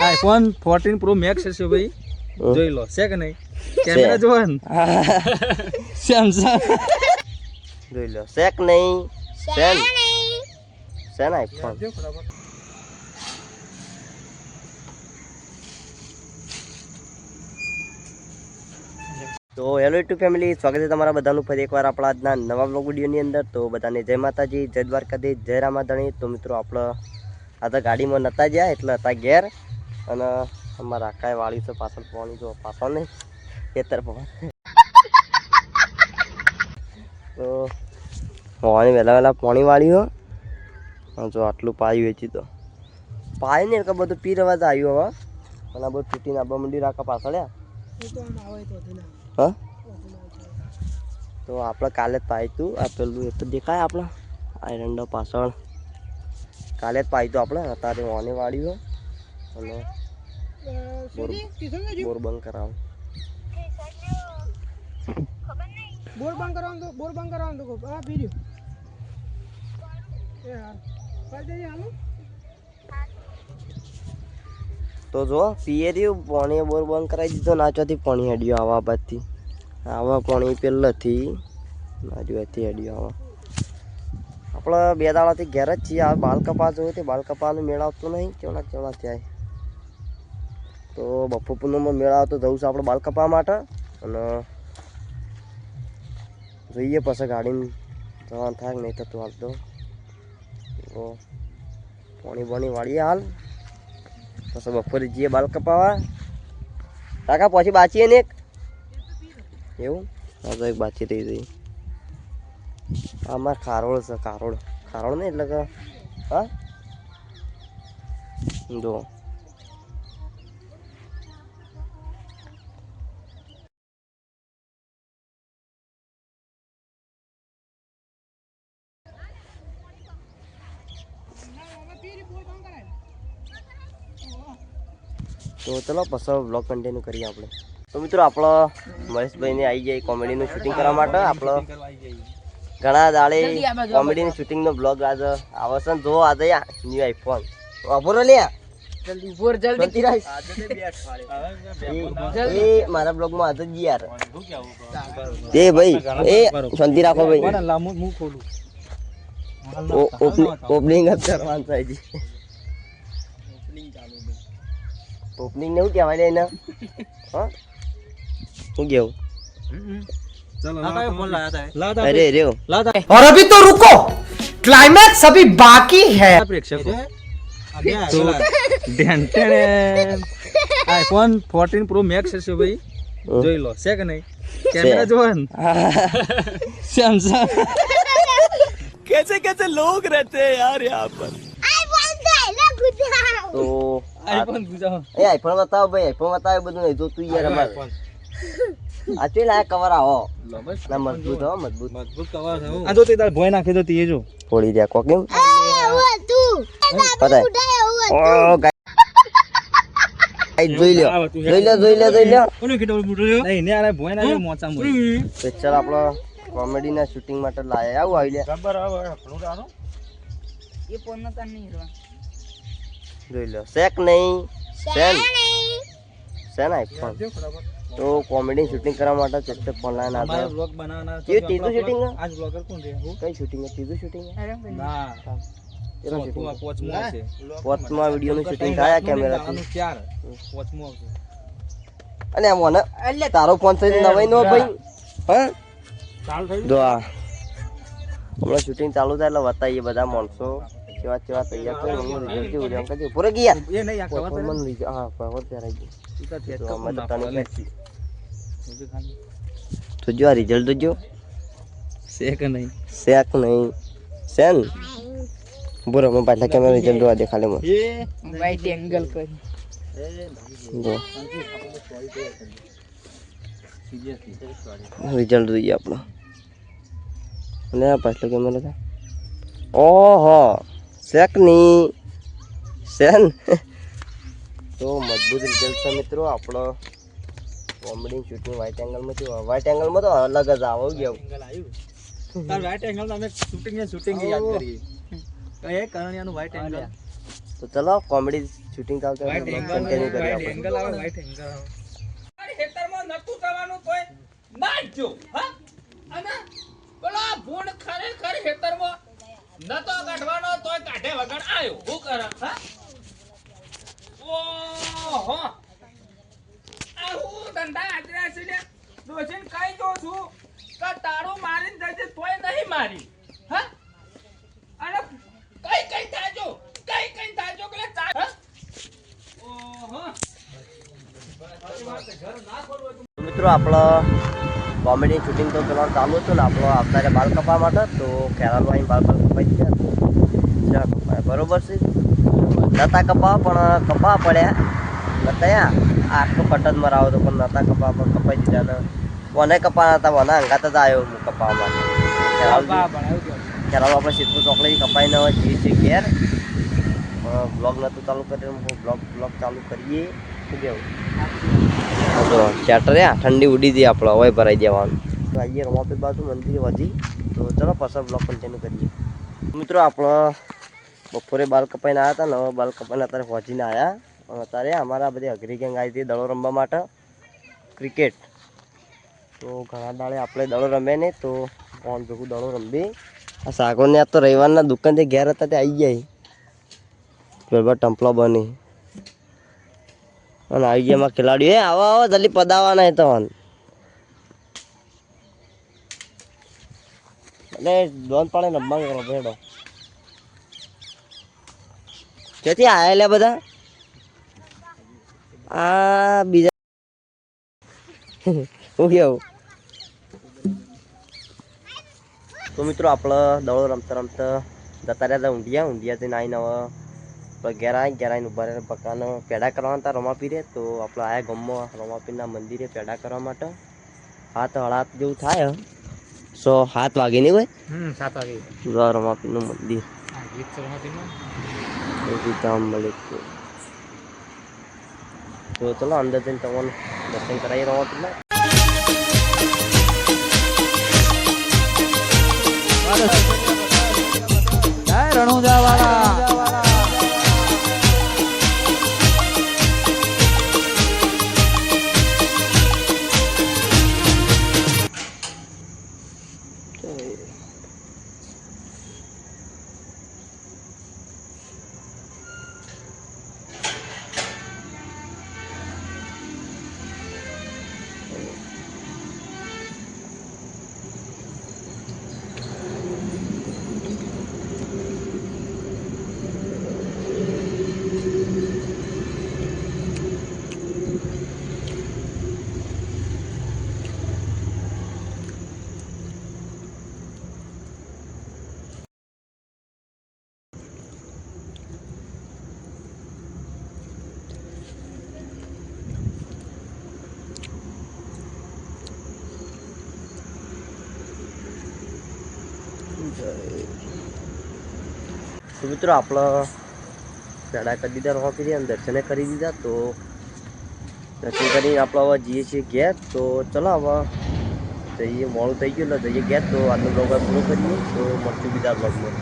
IPhone 14 pro max છે ભાઈ, જોઈ લો છે કે નહીં? કેમેરા જોવો ને, સેમસંગ જોઈ લો છે કે નહીં? છે ને આઈફોન. તો હેલો યુટ્યુબ ફેમિલી, સ્વાગત છે તમારા બધાનું ફરી એકવાર આપણા આજના નવા બ્લોગ વિડીયોની અંદર. તો બધાને જય માતાજી, જય દ્વારકાધીશ, જય રામાધણી. તો મિત્રો આપણે આ તો ગાડીમાં નહોતા ગયા એટલે હતા ઘેર, અને અમારા આકાએ વાળી છે પાછળ પાણી, જો પાછળ નહીં ખેતર પવન. તો પાણી વહેલા પાણી વાળ્યું જો આટલું પાયું વેચી તો પાય ને એટલે બધું પી રવા આવ્યું હવે, અને આ બધું તૂટીને આબા મંડી રાખા પાછળ. હા તો આપણે કાલે જ પાયું હતું. આ પેલું એ તો દેખાય આપણે આયરંડા પાછળ કાલે જ પાયું હતું આપણે. અત્યારે ઓને વાળ્યું અને બોર બંધ કરાવું. તો જો પીએ રહ્યું પાણી, બોર બંધ કરાવી દીધો. નાચવાથી પાણી હેડ્યો આવા બાદથી, આવા પાણી પહેલાંથી નાચવાથી હેડ્યો આવા. આપણે બે દાડાથી ઘેર જ છીએ. આ બાલ કપા જોયું તે બાલ કપાનું મેળ આવતું નહીં, કેવડા ત્યાં. તો બપોર પૂનમમાં મેળ આવતો જવું છે આપણે બાલ કપા માટે, અને જોઈએ પછી ગાડીમાં જવાનું થાય નહીં થતું હાલ તો. પાણી બાણી વાળીએ હાલ, પછી બપોરે જઈએ બાલ કપાવા. કાકા પછી બાચીએ ને એક એવું. હા તો એક બાચી રહી જઈ. અમારે ખારોળ છે, ખારોળ નહીં એટલે કે હા જો તો ચલો પછી બ્લોગ કન્ટિન્યુ કરીએ આપણે. તો મિત્રો આપણો મહેશભાઈને આવી જાય કોમેડીનું શૂટિંગ કરવા માટે. આપણો ઘણા દાડે કોમેડીની શૂટિંગનો બ્લોગ આજે આવે છે. જો આજે ન્યુ આઈફોન વાપરો લે એ મારા બ્લોગમાં આજે જ યાર. એ ભાઈ એ શાંતિ રાખો ભાઈ, ઓપનિંગ જ કરવાનું થાય છે. ઓપનિંગ ને શું કહેવાય લે એને? હા શું કેવું? अरे रे और अभी तो रुको, क्लाइमैक्स अभी बाकी है. प्रेक्षको आईफोन 14 प्रो मैक्स છે ભાઈ, જોઈ લો છે કે નહીં? કેમેરા જોવો ને, સેમસંગ. कैसे कैसे लोग रहते हैं यार यहाँ पर. તો આઈફોન ગુજાવો. એ આઈફોન બતાવો ભાઈ, આઈફોન બતાવો. બધું નહીં જોતું યાર અમારે. આ ચેલ આ કવર આવો ના મજબૂત હો, મજબૂત કવર છે. આ જો તે તાર ભોય નાખી દો તે જો ફોડી દે કોકીમ. પતાય ઓ ગાઈસ જોઈ લ્યો. કોને કીધું મોટો જો નહીં ને? આ ભોય નાખી મોચા મોય. તો ચાલ આપણો કોમેડી ના શૂટિંગ માટે લાયા આવું આવી લે. ખબર આવે ફોટાનો એ ફોન નતા નહીં હેરવા. જોઈ લ્યો શેક નહીં સેન આઈફોન. તો કોમેડી શૂટિંગ કરવા માટે ચેક ફોન લાઈન અમારે આવ્યો. બ્લોગ બનાવવાના એ ત્રીજું શૂટિંગ આજ બ્લોગર કોણ છે? હું કઈ શૂટિંગ ત્રીજું શૂટિંગ ના એનો શૂટિંગ પોચમો છે. પોચમાં વિડીયો નું શૂટિંગ થાય કેમેરાથી. આનું ક્યાર પોચમો આવશે. અને આમ મને એટલે તારો ફોન થઈ નવાઈ નો ભાઈ. હા ચાલ થઈ જો આ હમણાં શૂટિંગ ચાલુ થાય એટલે બતાવીએ બધા માણસો કેવા તૈયાર કરી. મને રિઝલ્ટ કેવું છે અંકલ પૂરે ગયા એ નહીં આ કવર મને રિઝલ્ટ હા કવર પહેરાઈ ગયું. તો અમે તો તને તો જો આ રિઝલ્ટ તો જો છે કે નહીં? શેક નહીં સેન બોરો મેં પાછલા કેમેરા રિઝલ્ટ જોવા દે ખાલી મને. વાઈટ એંગલ કરી જો રિઝલ્ટ જોઈએ આપણો. અને આ પાછલો કેમેરો છે. ઓહો શેક નહીં સેન. તો મજબૂત રિઝલ્ટ છે મિત્રો આપણો. કોમેડી શૂટિંગ વ્હાઇટ એંગલમાં થયું. વ્હાઇટ એંગલમાં તો અલગ જ આવો ગયો. તાર વ્હાઇટ એંગલ તમે શૂટિંગ યાદ કરી. એ કરણિયાનું વ્હાઇટ એંગલ તો ચલો કોમેડી શૂટિંગ ચાલતું કન્ટિન્યુ કરીએ આપણે. એંગલ આવે વાઈટ એંગલ આવે ખેતરમાં નતું થવાનું તોય નાચજો હા અને પેલો ભૂંડ ખરેખર ખેતરમાં નતો કાઢવાનો તોય કાઢે વગર આયો હું કરે હા ઓહો આ હું ધંધા આદરા છે ને દોશીન કઈ જો છું કે તારું મારીને જજે તોય નહીં મારી હા અને કઈ થાજો કે ચા હા ઓહો મિત્રો આપણો કોમેડી શૂટિંગ તો પેલા ચાલુ હતું ને આપણો આવતા બાલ કપા માટે તો ખેરાલમાં અહીં બાલ કપાઈ ગયા તો ચા કપાય બરોબર છે નતા કપા પણ કપા પડ્યા નતા આખો પટન મરાવો તો પણ નતા કપા પણ કપાઈ દીધા ને કોને કપા નતા વના અંગાત જ આવ્યો હું કપાવા માટે ખેરાલ આપણે સિદ્ધપુર ચોકડી કપાઈ ન હોય જઈએ છીએ ઘેર બ્લોગ નહોતું ચાલુ કર્યું હું બ્લોગ ચાલુ કરીએ શું કેવું તો શેટર ઠંડી ઉડી હતી આપણે હવે ભરાઈ દેવાનું તો આવીએ રમાપીર બાજુ મંદિર વધી તો ચલો પાછા બ્લોગ કન્ટિન્યુ કરીએ મિત્રો આપણો બપોરે બાલ કપાઈને આવ્યા હતા ને હવે બાલ કપાઈને અત્યારે પહોંચીને આવ્યા પણ અત્યારે અમારા બધી અઘરી ગેંગ આવી હતી દડો રમવા માટે ક્રિકેટ તો ઘણા દાડે આપણે દડો રમે ને તો કોણ ભેગું દડો રમવી આ સાગોને આ તો રવિવારના દુકાનથી ઘેર હતા તે આવી જાય બરાબર ટંપલો બની અને આવી ગયા એમાં ખેલાડીઓ આવો જલ્દી પદાવાના તો એટલે દોન પાડે રમવા કરો ભેડો ક્યાંથી આયેલા બધા આ બીજા હું કેવું તો મિત્રો આપણે દડો રમતા રમતા જતા રહ્યા હતા ઊંધિયાથી આવીને હવે ઘેર આવીને ઉભા રહે પકાનો પેડા કરવાના હતા રમાપીરે તો આપણે આયા ગામમાં રમાપીરના મંદિરે પેડા કરવા માટે 7:30 જેવું થાય 7 વાગે નહીં હોય 7 વાગે રમાપીરનું મંદિર તો ચલો અંદર જઈને તમને દર્શન કરાવી રમાપીરના રણુજા વાળા તો મિત્રો આપણે પેડા કરી દીધા રમાપીરે અને દર્શને કરી દીધા તો દર્શન કરીને આપણે હવે જઈએ છીએ ઘેર તો ચલો હવે જઈએ મોડું થઈ ગયું એટલે જઈએ ઘેર તો આજનો બ્લોગ પૂરો કરીએ તો મળશું બીજા બ્લોગમાં